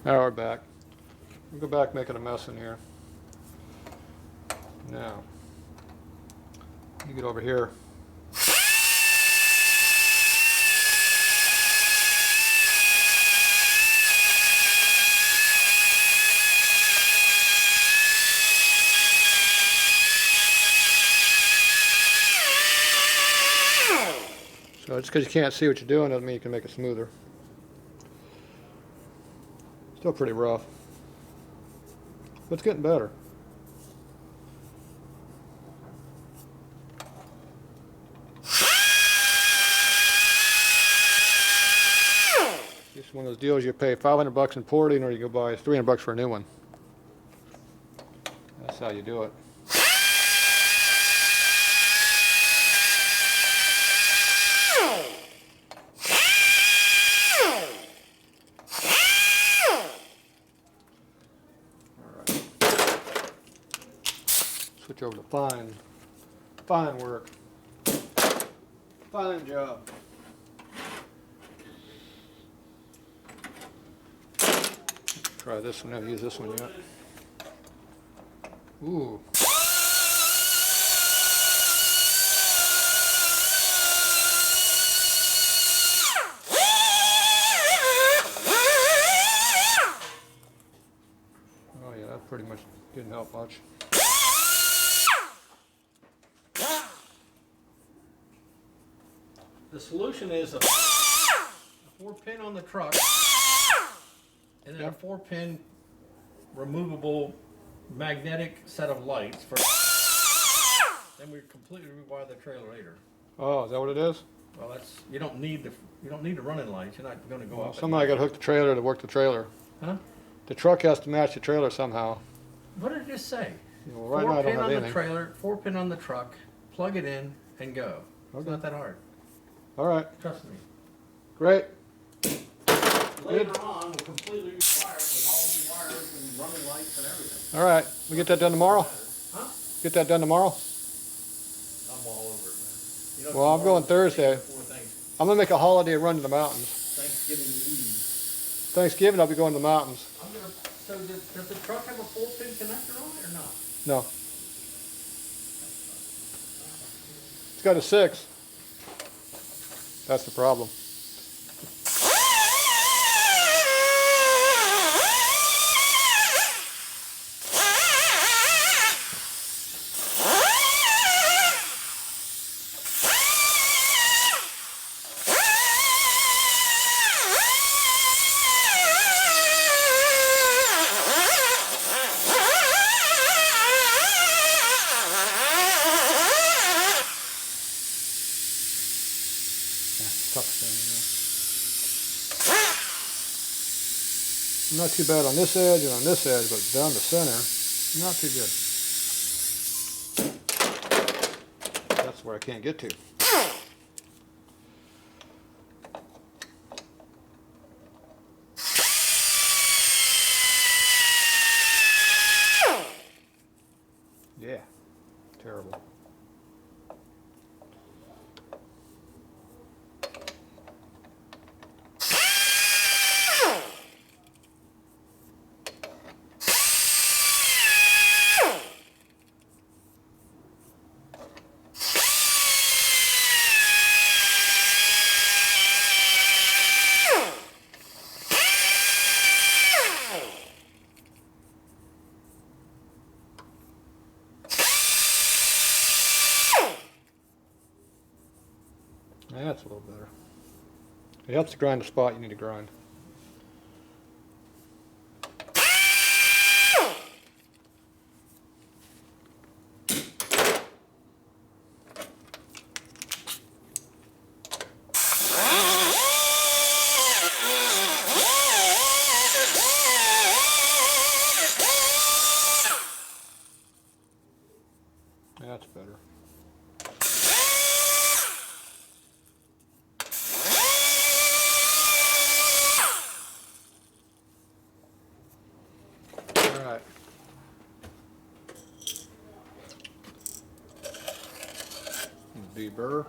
Now we're back. We'll go back making a mess in here. Now, you get over here. So just because you can't see what you're doing doesn't mean you can make it smoother. Still pretty rough, but it's getting better. It's one of those deals you pay $500 in porting, or you go buy $300 for a new one. That's how you do it. Switch over to fine work, fine job. Try this one. I haven't used this one yet. Ooh. Oh yeah, that pretty much didn't help much. The solution is a 4-pin on the truck, and then a 4-pin removable magnetic set of lights. Then we completely rewire the trailer later. Oh, is that what it is? Well, that's you don't need the running lights. You're not going to go up. Somebody got to hook the trailer to work the trailer. Huh? The truck has to match the trailer somehow. What did it just say? Well, right now I don't 4-pin have on anything. the trailer, 4-pin on the truck. Plug it in and go. It's Okay. not that hard. All right. Trust me. Great. Later on, we'll completely rewire with all new wires and running lights and everything. All right. We get that done tomorrow? Huh? Get that done tomorrow? I'm all over it, man. You know, Well, I'm going Thursday. before I'm going to make a holiday run to the mountains. Thanksgiving Eve. Thanksgiving, I'll be going to the mountains. So does the truck have a 4-pin connector on it or not? No. It's got a 6. That's the problem. Tough thing, yeah. Not too bad on this edge and on this edge, but down the center, not too good. That's where I can't get to. Yeah, terrible. That's a little better. It helps to grind the spot you need to grind. That's better. Alright. Deburr.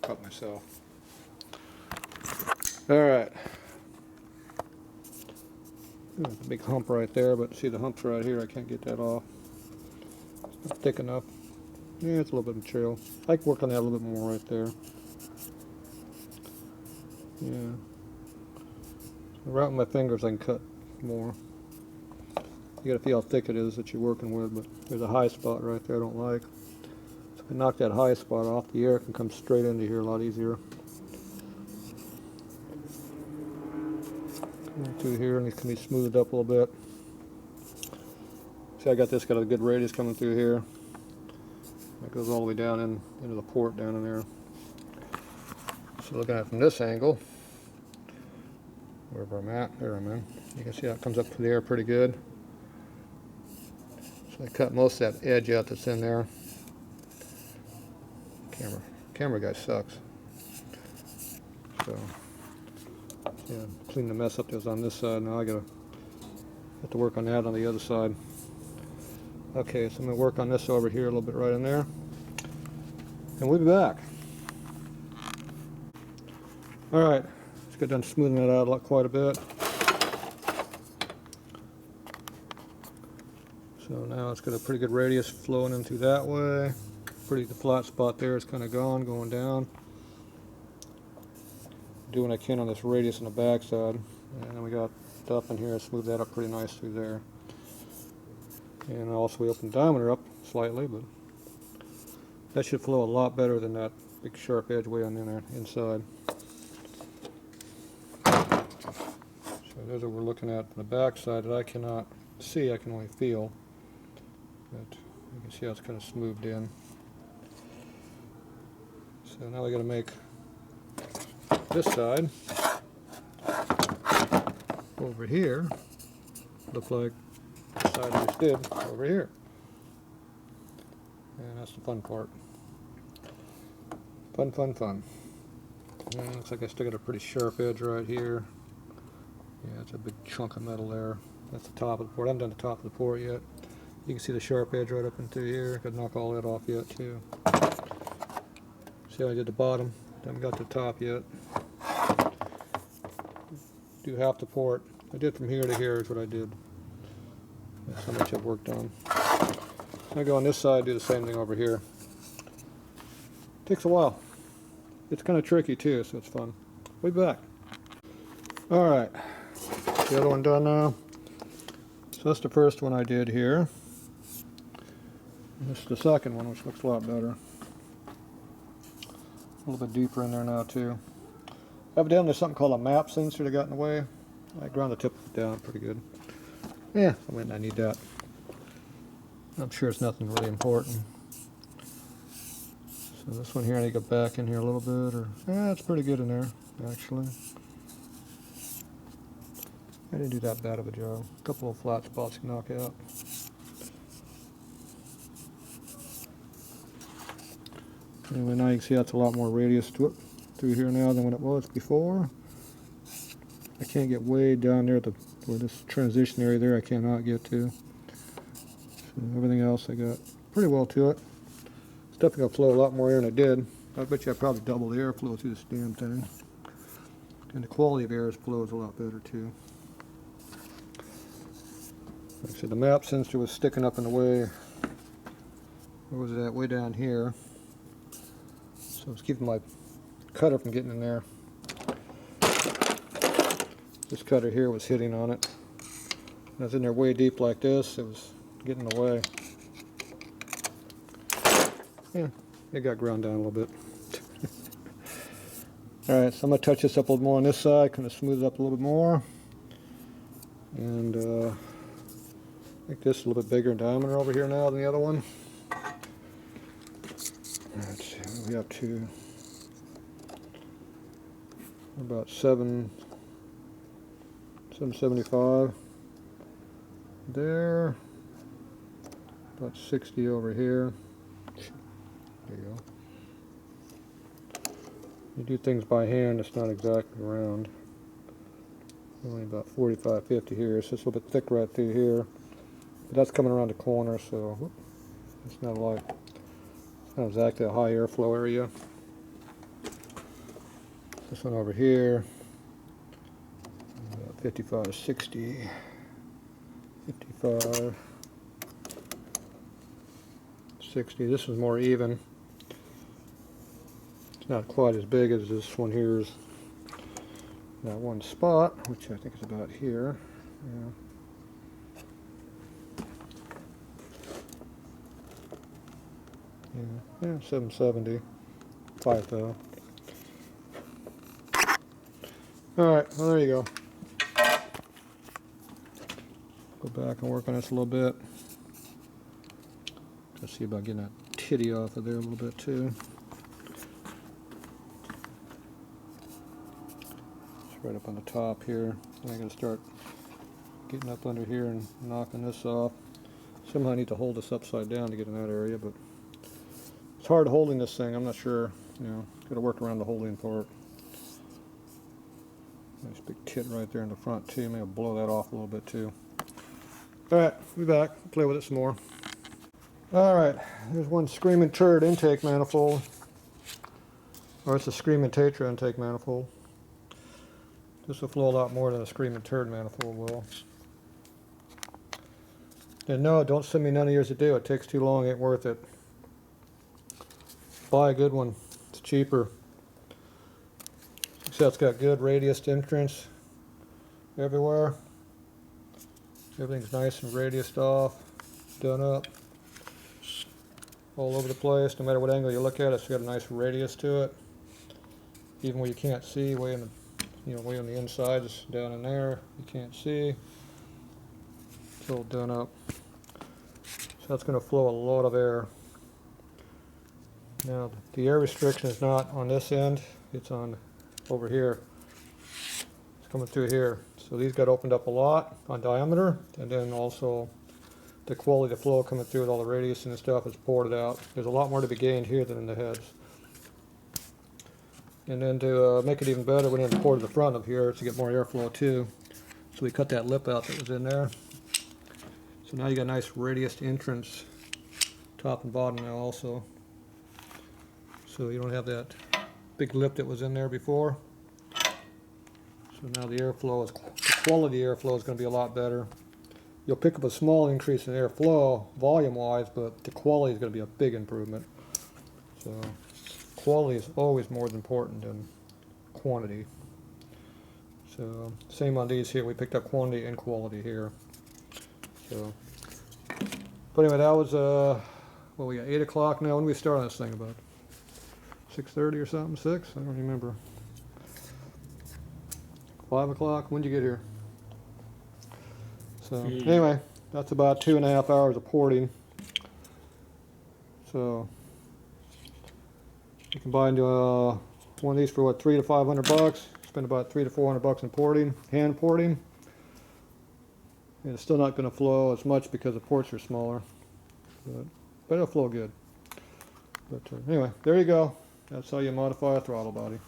Cut myself. Alright. There's a big hump right there, but see the hump's right here. I can't get that off. It's not thick enough. Yeah, it's a little bit material. I can work on that a little bit more right there. Yeah. Right with my fingers I can cut more. You gotta feel how thick it is that you're working with, but there's a high spot right there I don't like. So if I knock that high spot off, the air can come straight into here a lot easier. Coming through here, and it can be smoothed up a little bit. See, I got this, got a good radius coming through here. That goes all the way down into the port down in there. So looking at it from this angle, wherever I'm at, there I'm in. You can see how it comes up through the air pretty good. So I cut most of that edge out that's in there. Camera guy sucks. So yeah, clean the mess up that was on this side. Now I have to work on that on the other side. Okay, so I'm gonna work on this over here a little bit right in there, and we'll be back. All right, let's get done smoothing that out quite a bit. So now it's got a pretty good radius flowing in through that way. The flat spot there is kind of gone, going down. Do what I can on this radius on the back side. And then we got up in here, smooth that up pretty nice through there. And also we open the diameter up slightly, but that should flow a lot better than that big sharp edge way on in there inside. So there's what we're looking at from the back side that I cannot see, I can only feel. But you can see how it's kind of smoothed in. So now we got to make this side over here look like the side we just did over here. And that's the fun part. Fun, fun, fun. And looks like I still got a pretty sharp edge right here. Yeah, it's a big chunk of metal there. That's the top of the port. I haven't done the top of the port yet. You can see the sharp edge right up into here. Could knock all that off yet too. See how I did the bottom? Haven't got to the top yet. Do half the port. I did from here to here is what I did. That's how much I've worked on. I go on this side, do the same thing over here. Takes a while. It's kind of tricky too, so it's fun. We'll be back. All right, the other one done now. So that's the first one I did here. And this is the second one, which looks a lot better. A little bit deeper in there now too. Evidently there's something called a map sensor that got in the way. I ground the tip down pretty good. Yeah, I might not need that. I'm sure it's nothing really important. So this one here, I need to go back in here a little bit, or yeah, it's pretty good in there, actually. I didn't do that bad of a job. A couple of flat spots to knock out. Anyway, now you can see that's a lot more radius to it through here now than what it was before. I can't get way down there where this transition area there I cannot get to. So everything else I got pretty well to it. It's definitely going to flow a lot more air than it did. I bet you I probably double the airflow through this damn thing. And the quality of air flows a lot better too. Like I said, the map sensor was sticking up in the way. Where was that? Way down here. So it's keeping my cutter from getting in there. This cutter here was hitting on it. When I was in there way deep like this, it was getting in the way. Yeah, it got ground down a little bit. Alright, so I'm going to touch this up a little more on this side, kind of smooth it up a little bit more. And make this a little bit bigger in diameter over here now than the other one. Let's see, what are we up to? About 775 there, about 60 over here. There you go. You do things by hand, it's not exactly round. Only about 45, 50 here, so it's a little bit thick right through here. But that's coming around the corner, so it's not like, it's not exactly a high airflow area. This one over here, about 55 to 60. 55, 60. This is more even. It's not quite as big as this one here is. That one spot, which I think is about here. Yeah, 770. 5 though. Alright, well there you go. Go back and work on this a little bit. Let's see about getting that titty off of there a little bit too. It's right up on the top here. I'm going to start getting up under here and knocking this off. Somehow I need to hold this upside down to get in that area, but it's hard holding this thing. I'm not sure, got to work around the holding part. Nice big tit right there in the front too. Maybe I'll blow that off a little bit too. Alright, we'll be back. Play with it some more. Alright, there's one Screaming Turd intake manifold. Or it's a Screaming Tatro intake manifold. This will flow a lot more than a Screaming Turd manifold will. And no, don't send me none of yours to do. It takes too long, ain't worth it. Buy a good one. It's cheaper. See how it's got good radius entrance everywhere. Everything's nice and radiused off, done up, all over the place. No matter what angle you look at it, it's got a nice radius to it. Even where you can't see, way in the, way on the inside, it's down in there. You can't see. It's all done up. So that's going to flow a lot of air. Now the air restriction is not on this end; it's on over here. It's coming through here. So these got opened up a lot on diameter, and then also the quality of flow coming through with all the radius and stuff is poured out. There's a lot more to be gained here than in the heads. And then to make it even better, we need to pour to the front of here to get more airflow too. So we cut that lip out that was in there. So now you got a nice radius entrance, top and bottom now also. So you don't have that big lip that was in there before. So now the airflow is, the quality of the airflow is going to be a lot better. You'll pick up a small increase in airflow volume-wise, but the quality is going to be a big improvement. So quality is always more important than quantity. So same on these here. We picked up quantity and quality here. So, but anyway, that was well, we got 8 o'clock now. When did we start on this thing? About 6:30 or something? 6? I don't remember. 5 o'clock? When'd you get here? So anyway, that's about 2.5 hours of porting. So you can buy one of these for what, $300 to $500. Spend about $300 to $400 in porting, hand porting. And it's still not going to flow as much because the ports are smaller, but it'll flow good. But anyway, there you go. That's how you modify a throttle body.